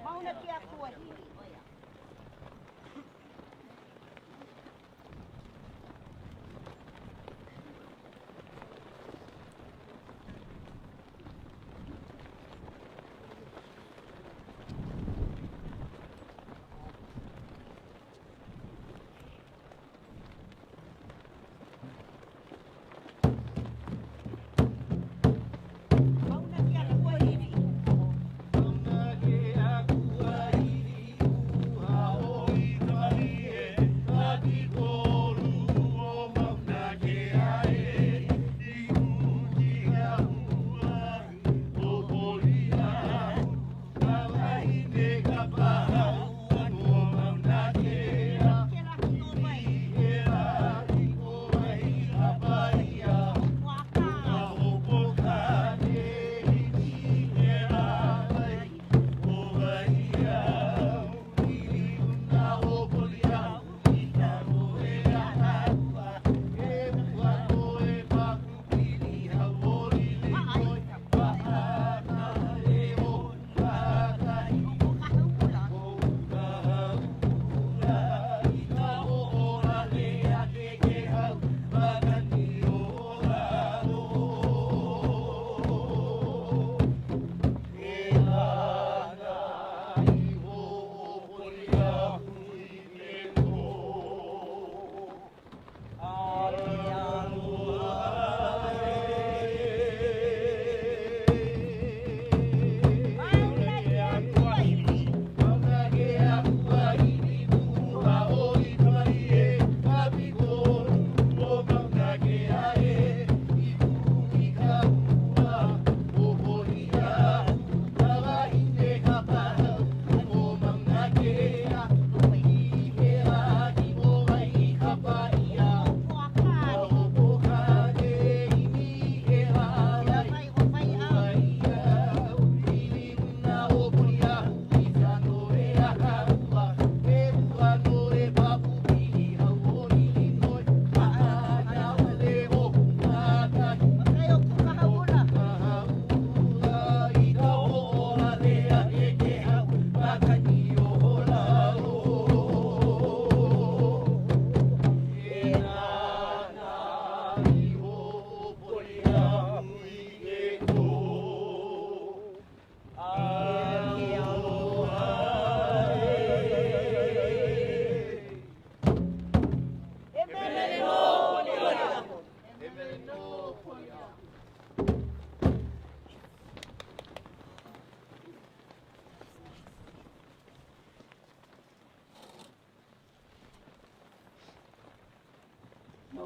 Mauna ki aku ini.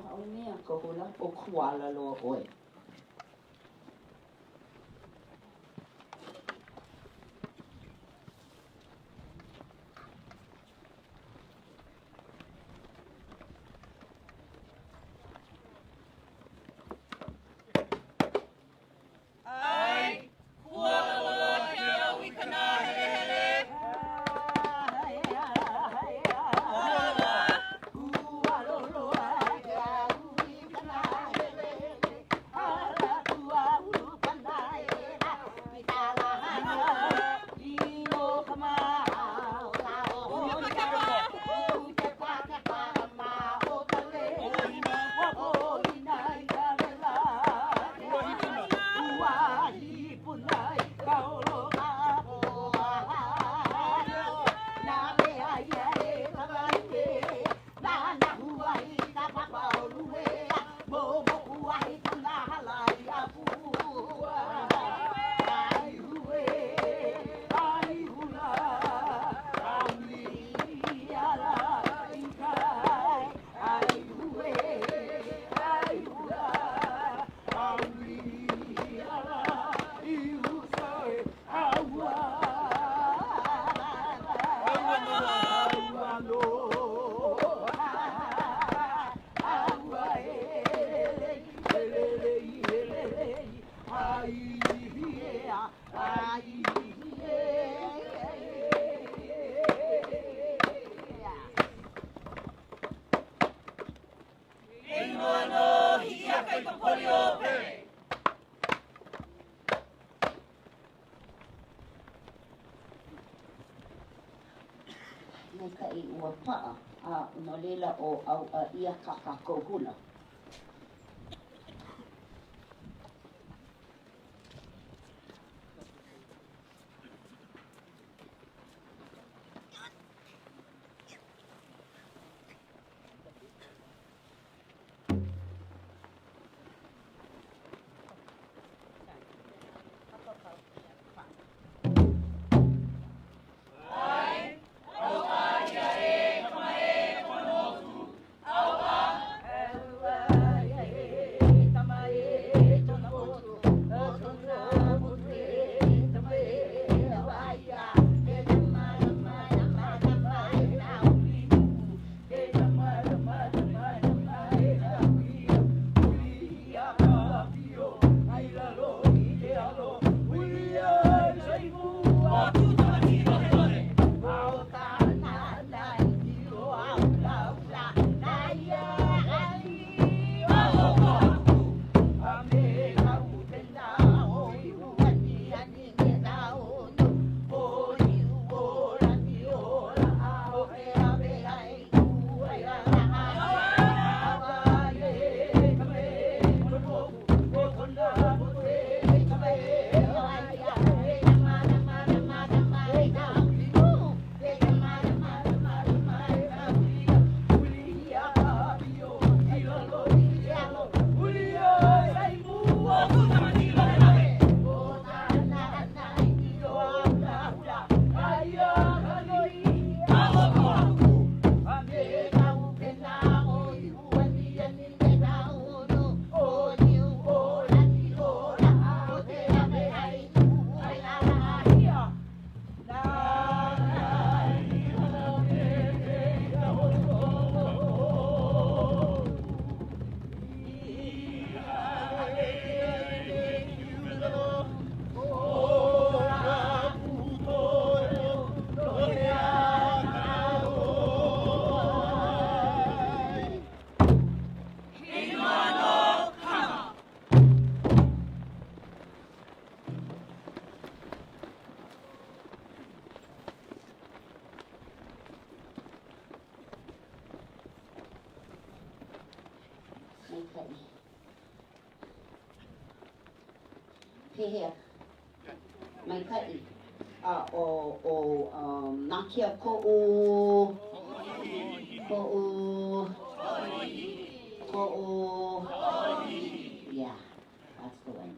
Aunia ko hula o kuala loa oe. Nei ka I ua paa a no lela o au a ia kakakohula. Pehea mai kai o nakia ko'u yeah, that's the one.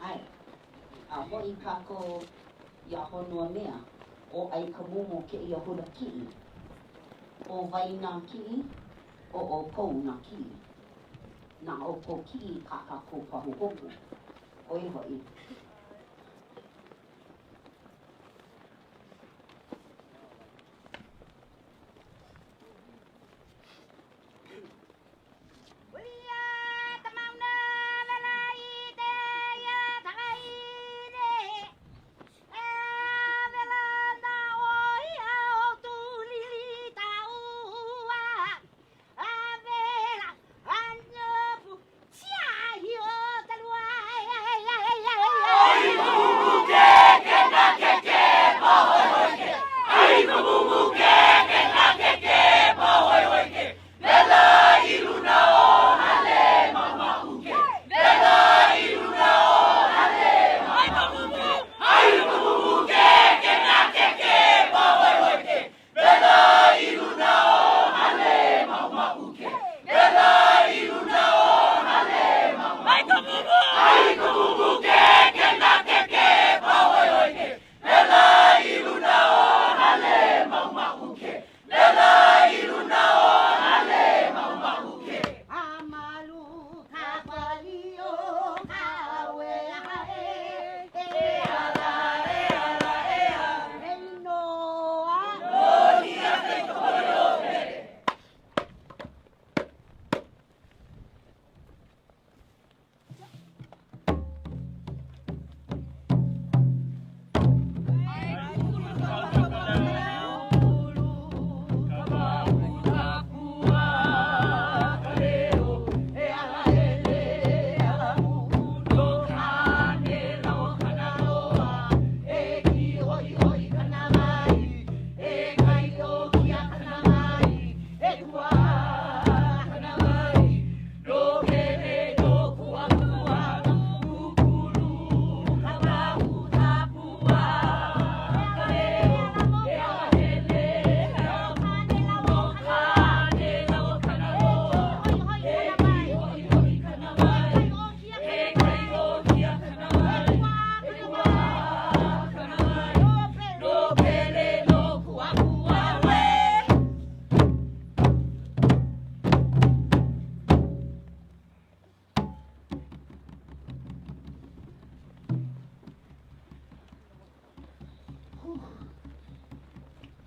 Ai, a hoi kako ia honua mea, o ai ka mumu ke ia hula ki'i, o vai nā ki'i, o kou nā ki'i. Nā o kou ki'i kakako pahu hopu, oi hoi.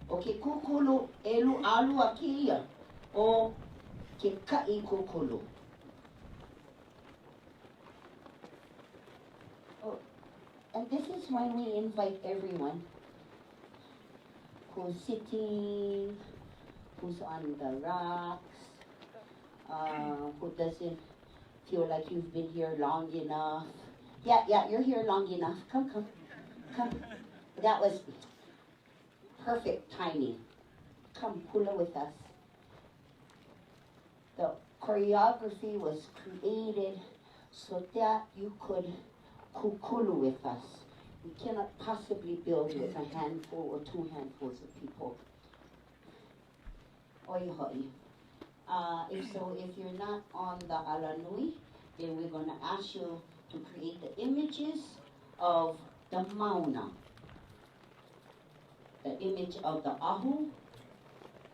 O ke kukulu elu alua ki ia o ke ka'i kukulu. Oh, and this is when we invite everyone who's sitting, who's on the rocks, who doesn't feel like you've been here long enough. Yeah, you're here long enough. Come. That was perfect timing. Come, hula with us. The choreography was created so that you could kukulu with us. We cannot possibly build with a handful or two handfuls of people. Oi hoi. If you're not on the Alanui, then we're going to ask you to create the images of the mauna. The image of the ahu,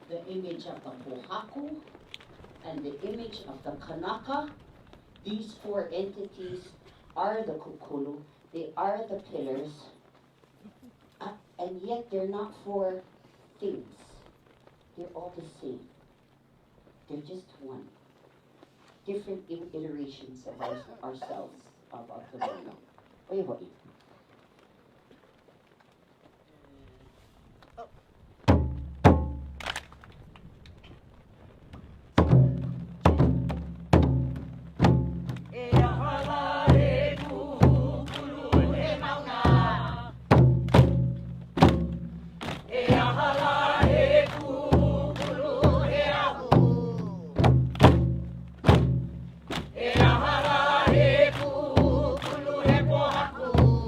the image of the pohaku, and the image of the kanaka. These four entities are the kukulu. They are the pillars. And yet they're not four things. They're all the same. They're just one. Different iterations of ourselves, of our community. Oi hoi. Haku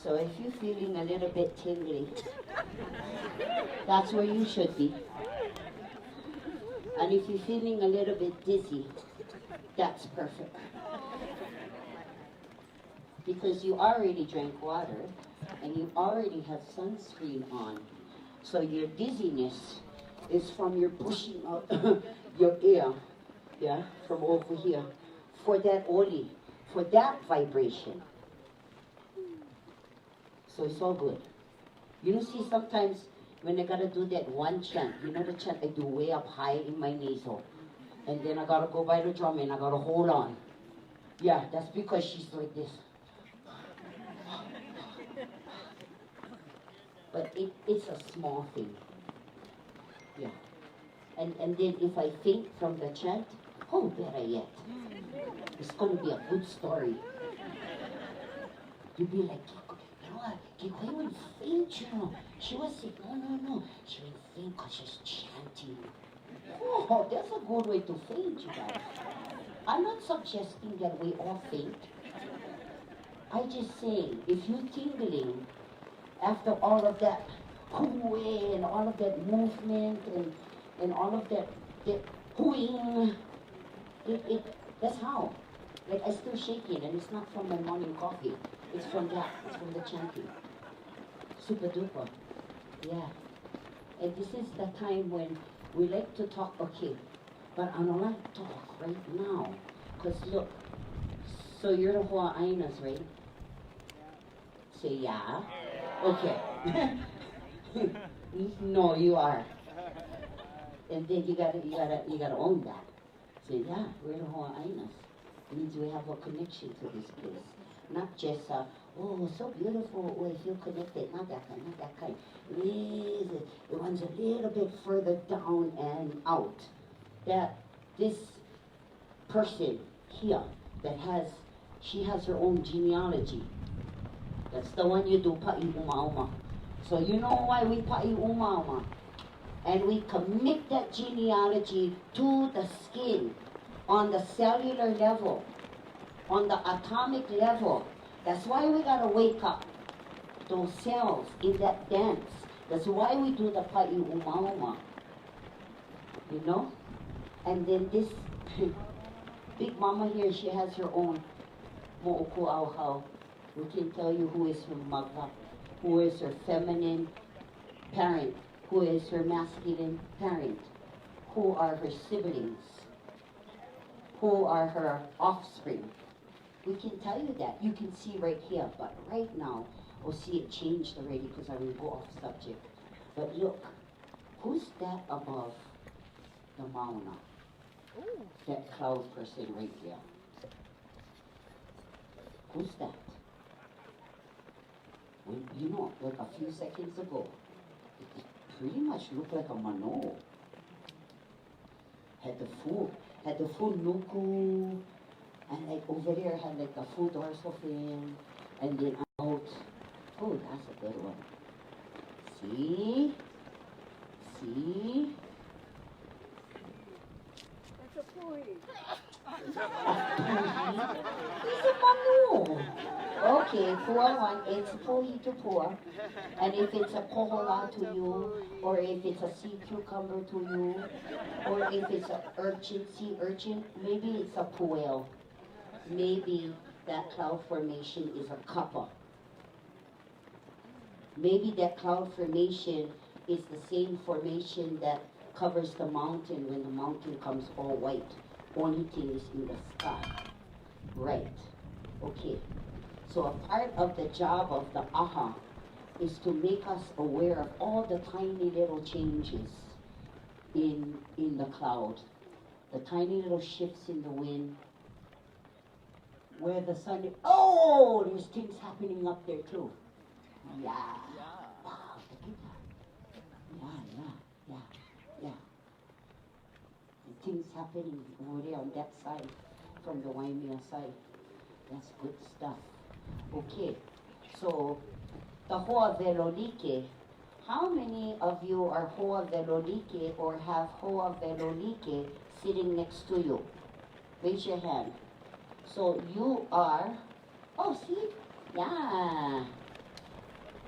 So if you're feeling a little bit tingly, that's where you should be. And if you're feeling a little bit dizzy, that's perfect. Because you already drank water and you already have sunscreen on. So your dizziness is from your pushing out your ear, yeah, from over here, for that oli, for that vibration. So it's all good. You know, see, sometimes when I gotta do that one chant, you know the chant I do way up high in my nasal, and then I gotta go by the drum and I gotta hold on. Yeah, that's because she's like this. But it's a small thing. Yeah. And then if I faint from the chant, oh, better yet. It's going to be a good story. You'll be like, you know what? Kikoy went faint, you know. She was sick. No. She went faint because she's chanting. Oh, that's a good way to faint, you guys. I'm not suggesting that we all faint. I just say, if you're tingling, after all of that hooey and all of that movement and all of that hooing, that's how. Like, I still shaking, and it's not from my morning coffee. It's from that. It's from the chanting. Super duper. Yeah. And this is the time when we like to talk, okay, but I don't like to talk right now. Because look, so you're the Hawaiianas, right? Say yeah. Okay. No, you are. And then you gotta own that. Say, yeah, we're the Hawaiianas. It means we have a connection to this place. Not just, oh, so beautiful, oh, I feel connected. Not that kind. It runs a little bit further down and out. That this person here she has her own genealogy. That's the one you do, pa'i uma. So you know why we pa'i uma. And we commit that genealogy to the skin on the cellular level, on the atomic level. That's why we gotta wake up those cells in that dance. That's why we do the pa'i uma. You know? And then this big mama here, she has her own mo'oku auhau. We can tell you who is her mother, who is her feminine parent, who is her masculine parent, who are her siblings, who are her offspring. We can tell you that. You can see right here, but right now, we'll see it changed already because I will go off subject. But look, who's that above the mauna? That cloud person right there. Who's that? Well, you know, like a few seconds ago, it pretty much looked like a mano. Had the full nuku, and like over there had like the full dorsal fin, and then out. Oh, that's a good one. See? That's a pui. He's a manu. Okay, pour one. It's pui to pour. And if it's a kohola to you, or if it's a sea cucumber to you, or if it's a sea urchin, maybe it's a puel. Maybe that cloud formation is a kappa. Maybe that cloud formation is the same formation that covers the mountain when the mountain comes all white. Only thing is in the sky. Right. Okay. So a part of the job of the aha is to make us aware of all the tiny little changes in the cloud. The tiny little shifts in the wind. Where the sun is, oh, there's things happening up there too. Yeah. Wow, look at that. Yeah. And things happening over there on that side, from the Waimea side. That's good stuff. Okay, so the Hoa Velolike. How many of you are Hoa Velolike or have Hoa Velolike sitting next to you? Raise your hand. So you are, oh see, yeah.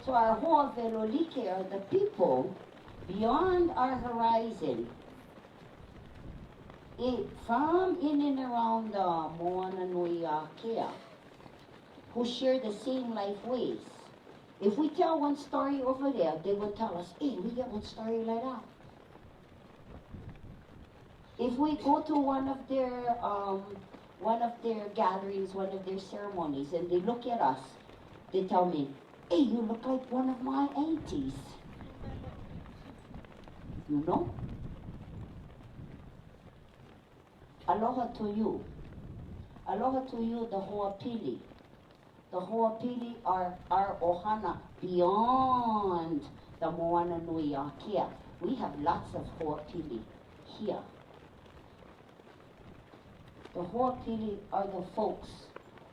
So our hoa velolike are the people beyond our horizon, from in and around the Moana Nui Akea, who share the same life ways. If we tell one story over there, they will tell us, hey, we get one story like that. If we go to one of their gatherings, one of their ceremonies, and they look at us, they tell me, hey, you look like one of my aunties. You know? Aloha to you. Aloha to you, the Ho'opili. The Ho'opili are our ohana beyond the Moana Nui Akea. We have lots of Ho'opili here. The Ho'opili are the folks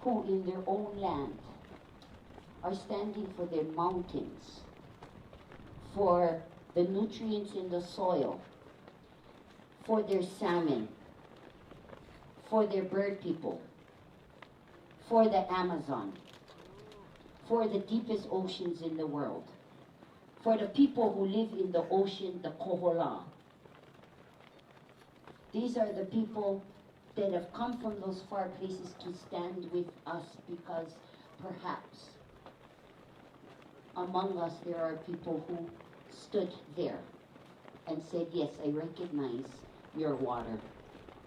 who in their own land are standing for their mountains, for the nutrients in the soil, for their salmon, for their bird people, for the Amazon, for the deepest oceans in the world, for the people who live in the ocean, the kohola. These are the people that have come from those far places to stand with us, because perhaps among us there are people who stood there and said, yes, I recognize your water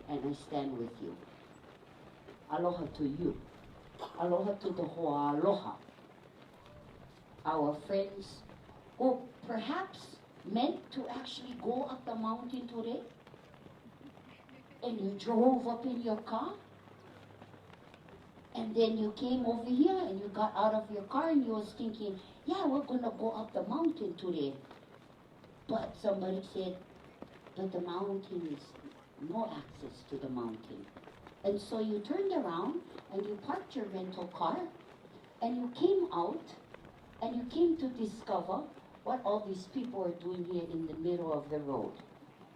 and I stand with you. Aloha to you. Aloha to the hoa aloha. Our friends who perhaps meant to actually go up the mountain today, and you drove up in your car, and then you came over here and you got out of your car and you was thinking, yeah, we're gonna go up the mountain today. But somebody said, but the mountain is no access to the mountain. And so you turned around and you parked your rental car and you came out and you came to discover what all these people are doing here in the middle of the road.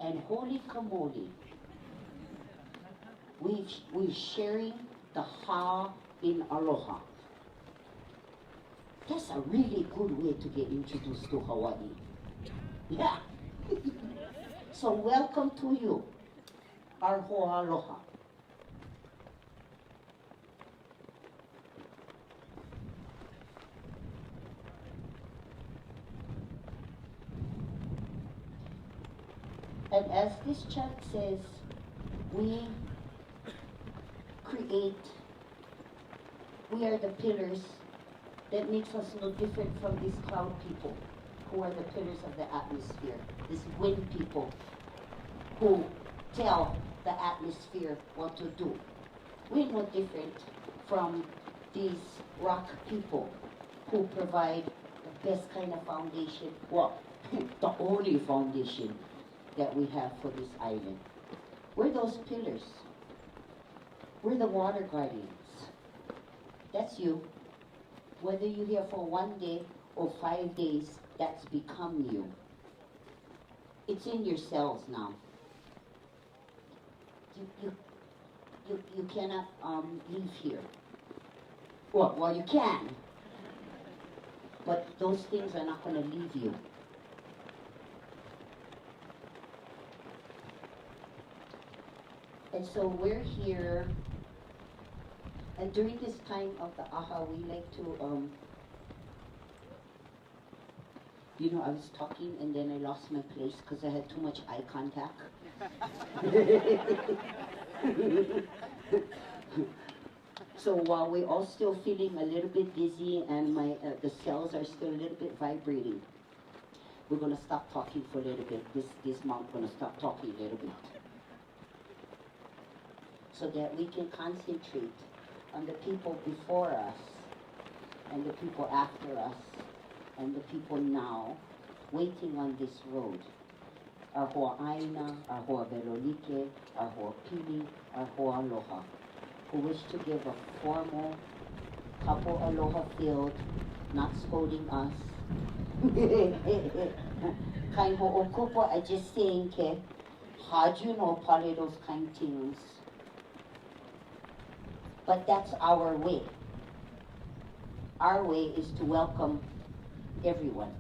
And holy kamoli, we're sharing the ha in aloha. That's a really good way to get introduced to Hawaii. Yeah. So welcome to you, our hoa aloha. And as this chant says, we are the pillars that makes us no different from these cloud people, who are the pillars of the atmosphere, these wind people who tell the atmosphere what to do. We're no different from these rock people who provide the best kind of foundation, well, the only foundation that we have for this island. We're those pillars. We're the water guardians. That's you. Whether you're here for 1 day or 5 days, that's become you. It's in your cells now. You cannot leave here. Well, you can, but those things are not going to leave you. And so we're here, and during this time of the aha, we like to, I was talking and then I lost my place because I had too much eye contact. So while we're all still feeling a little bit dizzy and the cells are still a little bit vibrating, we're going to stop talking for a little bit. This month, we're going to stop talking a little bit, so that we can concentrate on the people before us, and the people after us, and the people now waiting on this road. Our hoa aina, our hoa velolike, our hoa pili, our hoa aloha, who wish to give a formal kapo aloha field, not scolding us. Kain ho'okupo, I just saying ke, how'd you know probably those kind of things? But that's our way. Our way is to welcome everyone.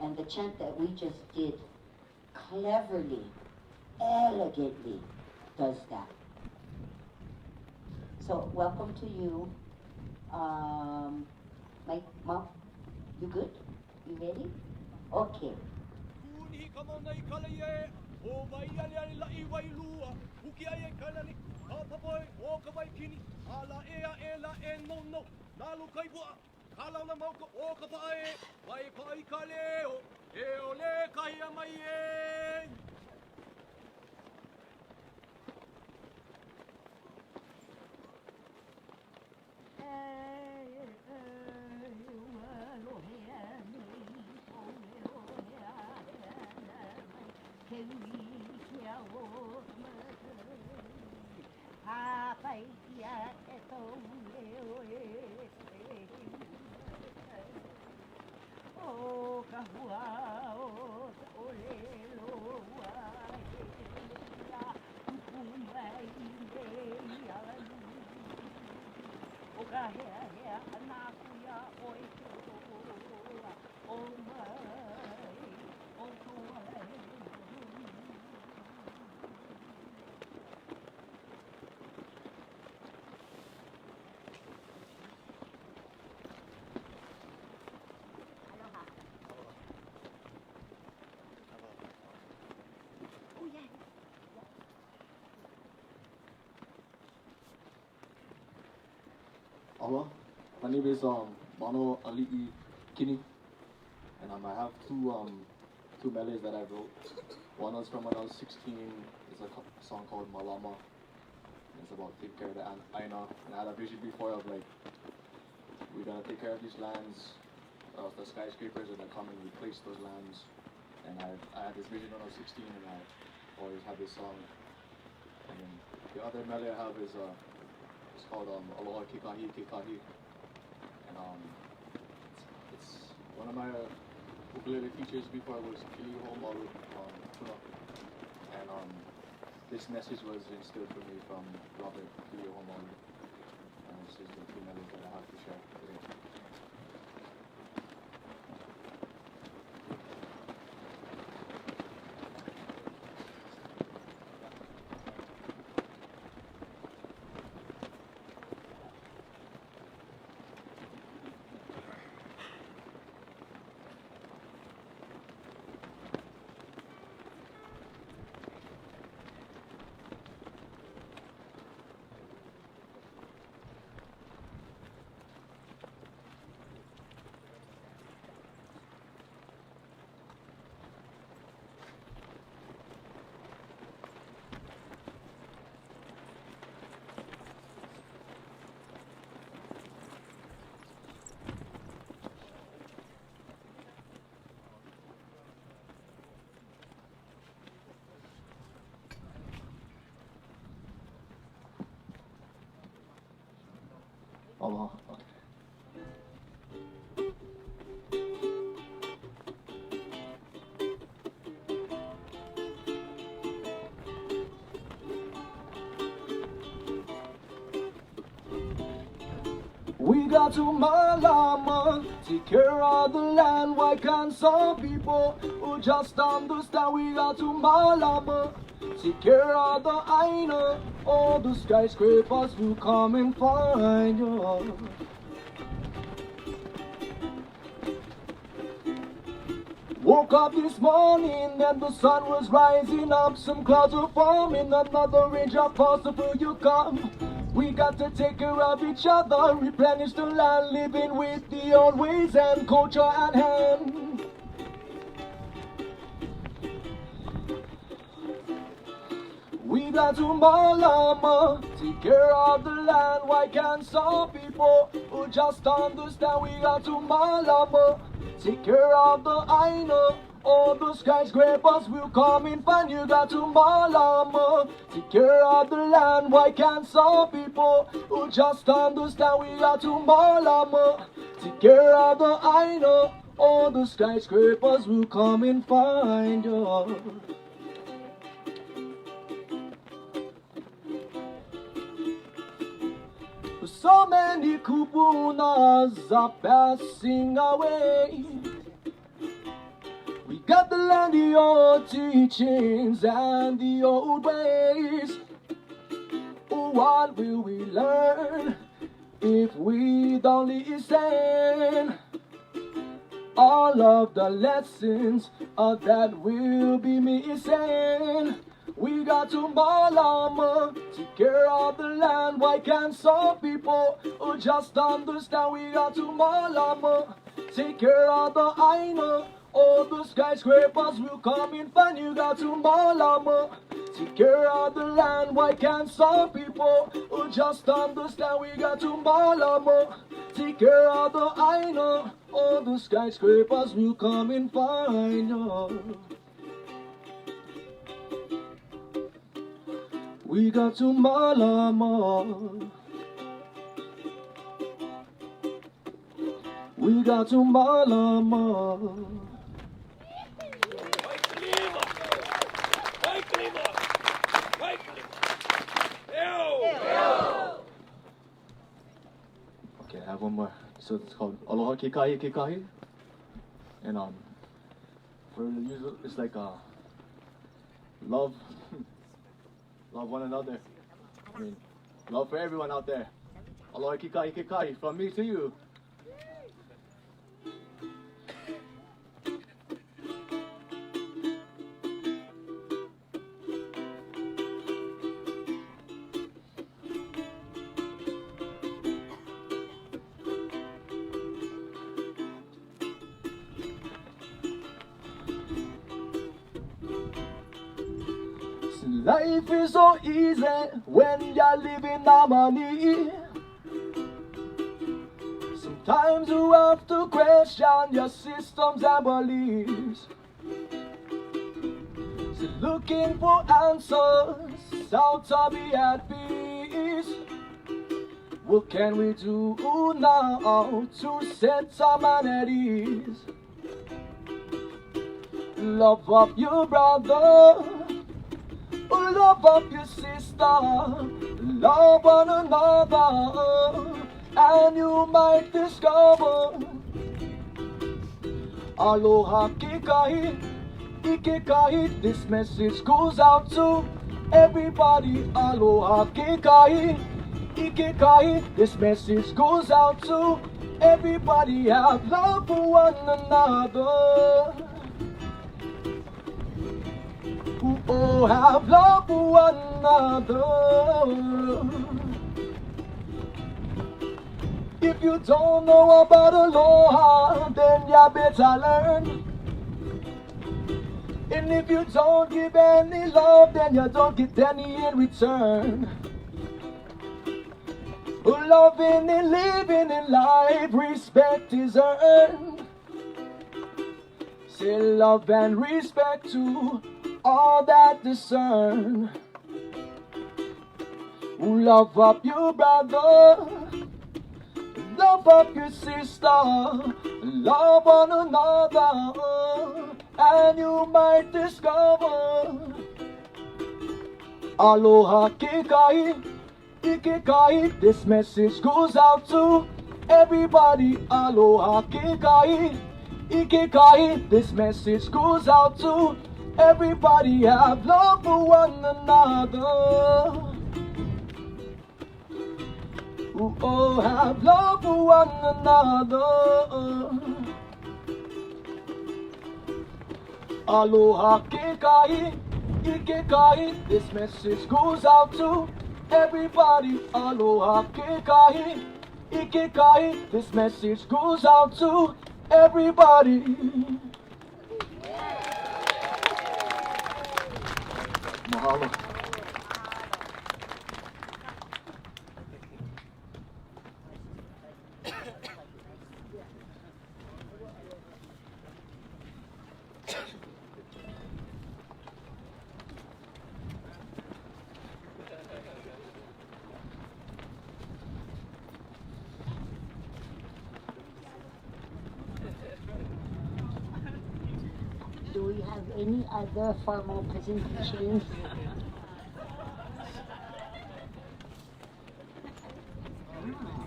And the chant that we just did cleverly, elegantly does that. So welcome to you. My mom, you good? You ready? Okay. Hello, my name is Mano Ali'i Kini, and I have two melodies that I wrote. One was from when I was 16. It's a song called Malama. It's about take care of the Aina. And I had a vision before of like we gotta take care of these lands, the skyscrapers are gonna come and replace those lands. And I had this vision when I was 16, and I always had this song. And then the other melody I have is it's called Aloha Kekahi Kekahi, and it's one of my ukulele teachers before was Kili Homaru Tuna, and this message was instilled for me from Robert Kili Homaru, and this is the two melodies that I have to share today. Aloha. Okay. We got to Malama, take care of the land. Why can't some people who just understand? We got to Malama, take care of the Aina. All the skyscrapers will come and find you. Woke up this morning and the sun was rising up. Some clouds were forming, another range of possible you come. We got to take care of each other, replenish the land, living with the old ways and culture at hand. We got to Malama, take care of the land. Why can't some people who just understand? We got to Malama, take care of the Aina. All the skyscrapers will come and find you. Got to Malama, take care of the land. Why can't some people who just understand? We got to Malama, take care of the Aina. All the skyscrapers will come and find you. So many kupunas are passing away. We got to learn the old teachings and the old ways. What will we learn if we don't listen? All of the lessons that will be missing. We got to Malama, take care of the land. Why can't some people just understand? We got to Malama, take care of the Aina. All the skyscrapers will come in fun. You got to Malama, take care of the land. Why can't some people just understand? We got to Malama, take care of the Aina. All the skyscrapers will come in fun. We got to Malama. We got to Malama. Okay, I have one more. So it's called Aloha Kikahi Kikahi. And for the usual, it's like love. Love one another. I mean, love for everyone out there. Aloha Kikahi Kikahi, from me to you. Life is so easy when you're living harmony. Sometimes you have to question your systems and beliefs. So looking for answers, how to be at peace. What can we do now to set some at ease? Love up your brother, love up your sister, love one another, and you might discover Aloha Kikahi, Ikikahi. This message goes out to everybody. Aloha Kikahi, Ikikahi. This message goes out to everybody. Have love for one another. Oh, have love for one another. If you don't know about aloha, then you better learn. And if you don't give any love, then you don't get any in return. Loving and living in life, respect is earned. Say love and respect to all that discern. Love up your brother, love up your sister, love one another, and you might discover Aloha Kikahi, Ikikahi. This message goes out to everybody. Aloha Kikahi, Ikikahi. This message goes out to everybody. Have love for one another. Oh, have love for one another. Aloha Kikahi, Ikikahi. This message goes out to everybody. Aloha Kikahi, Ikikahi. This message goes out to everybody. Mahalo. Do we have any other formal presentations? Ah.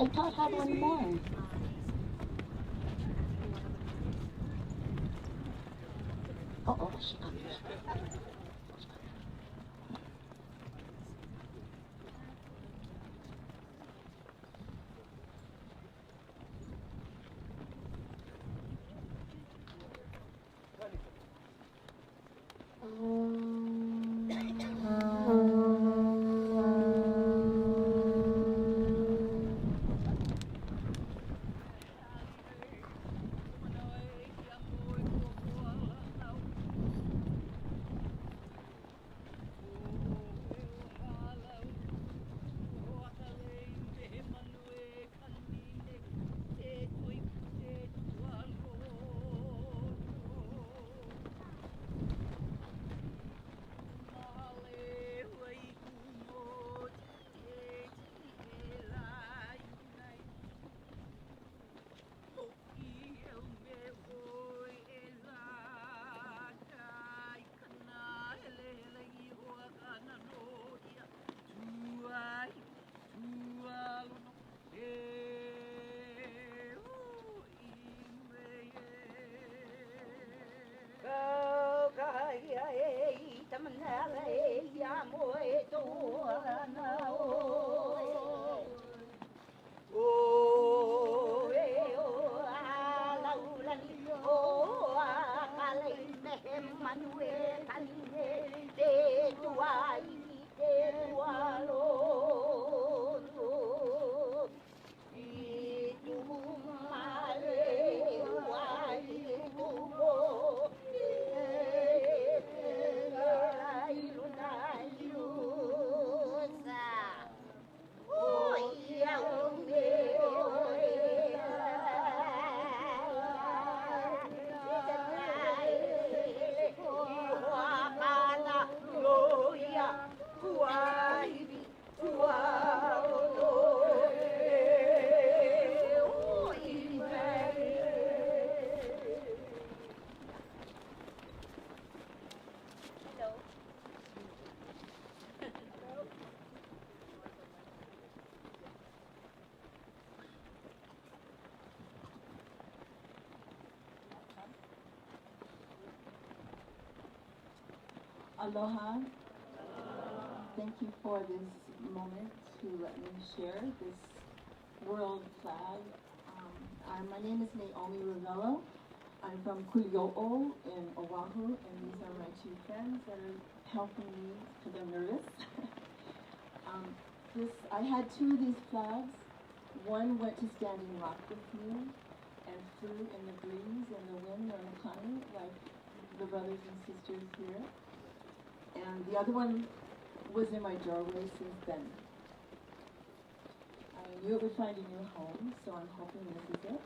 I thought I had one more. Oh, she comes. Aloha. Thank you for this moment to let me share this world flag. My name is Naomi Ravello. I'm from Kuli'o'o in Oahu, and these are my two friends that are helping me because I'm nervous. I had two of these flags. One went to Standing Rock with me and flew in the breeze and the wind on the planet, like the brothers and sisters here. And the other one was in my doorway since then. I knew it would find a new home, so I'm hoping this is it.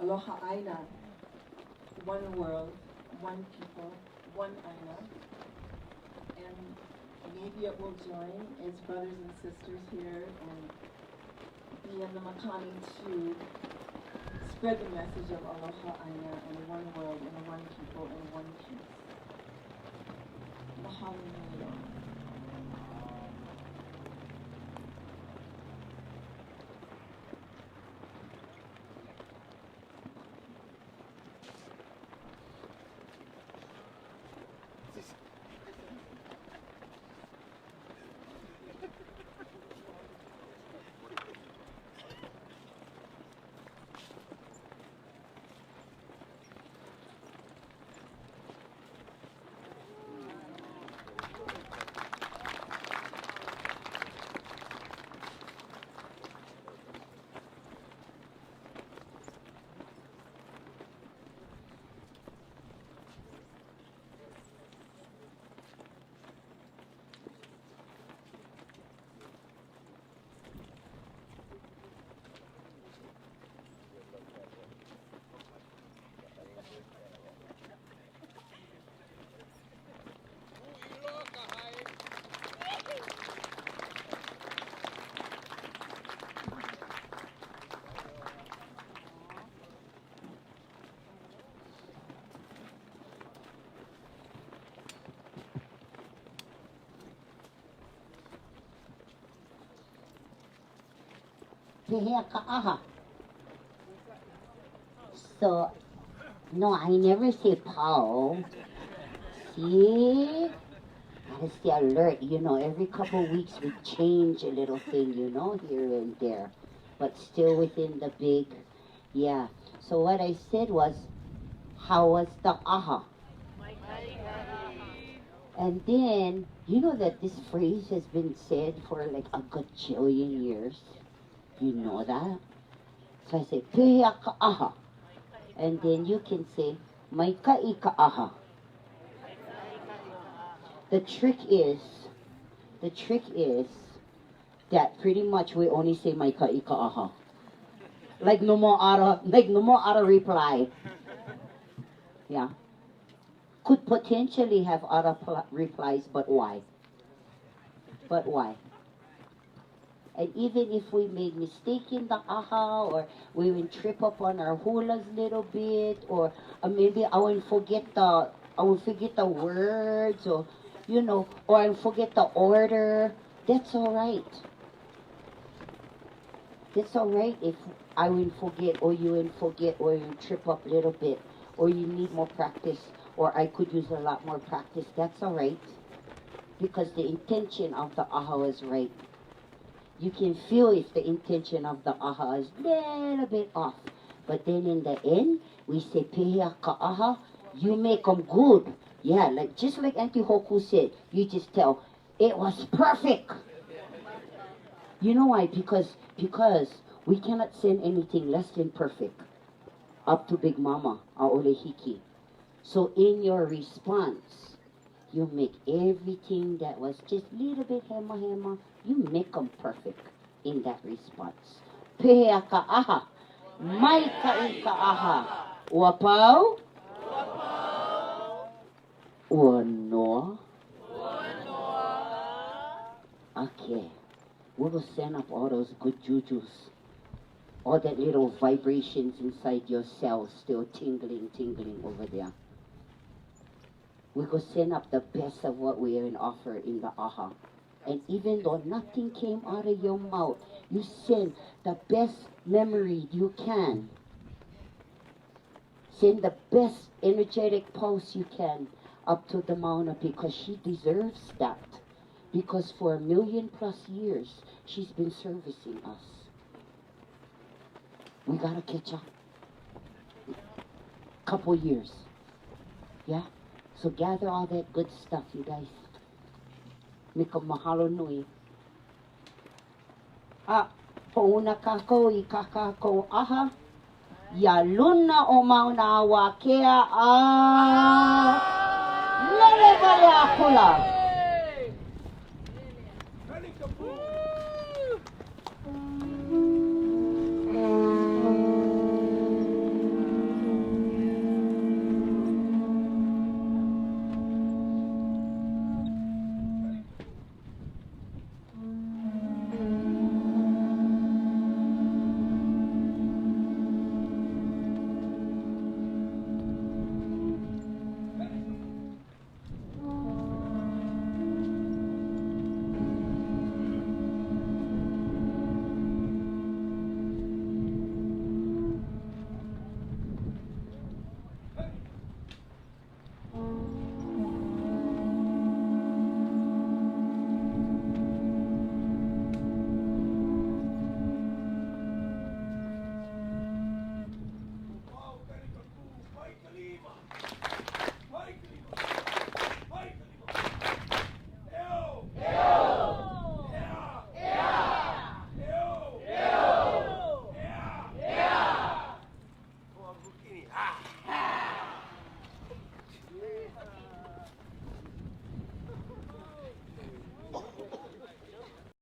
Aloha Aina, one world, one people, one Aina. And maybe it will join its brothers and sisters here and be in the Makani to spread the message of Aloha Aina and one world and one people and one peace. Mahalo nui. Pehea ka'aha. So, no, I never say pow. See? Gotta stay alert, you know, every couple weeks we change a little thing, you know, here and there. But still within the big, yeah. So what I said was, how was the aha? And then, you know that this phrase has been said for like a gajillion years. You know that? So I say, Pehea ka'aha. And then you can say, Mai ka'i ka'aha. The trick is that pretty much we only say Mai ka'i ka'aha. Like no more other reply. Yeah. Could potentially have other replies, but why? But why? And even if we made mistake in the aha, or we would trip up on our hulas a little bit, or maybe I would forget the words, or you know, or I forget the order. That's all right. That's all right if I would forget, or you would forget, or you trip up a little bit, or you need more practice, or I could use a lot more practice. That's all right, because the intention of the aha is right. You can feel if the intention of the aha is a little bit off. But then in the end, we say, Pehea ka'aha, you make them good. Yeah, like just like Auntie Hoku said, you just tell, it was perfect. You know why? Because we cannot send anything less than perfect up to Big Mama, our Olehiki. So in your response, you make everything that was just a little bit hema, you make them perfect in that response. Pehea ka'aha, mai ka'i ka'aha, wapau, uanoa. Okay, we will send up all those good jujus, all that little vibrations inside your cells still tingling over there. We go send up the best of what we are in offer in the aha. And even though nothing came out of your mouth, you send the best memory you can. Send the best energetic pulse you can up to the Mauna, because she deserves that. Because for 1,000,000+ years, she's been servicing us. We gotta catch up. Couple years. Yeah? So gather all that good stuff, you guys. Mika mahalo nui. Pouna kako I kakako aha. Ya luna o mauna wakea lele vale akula.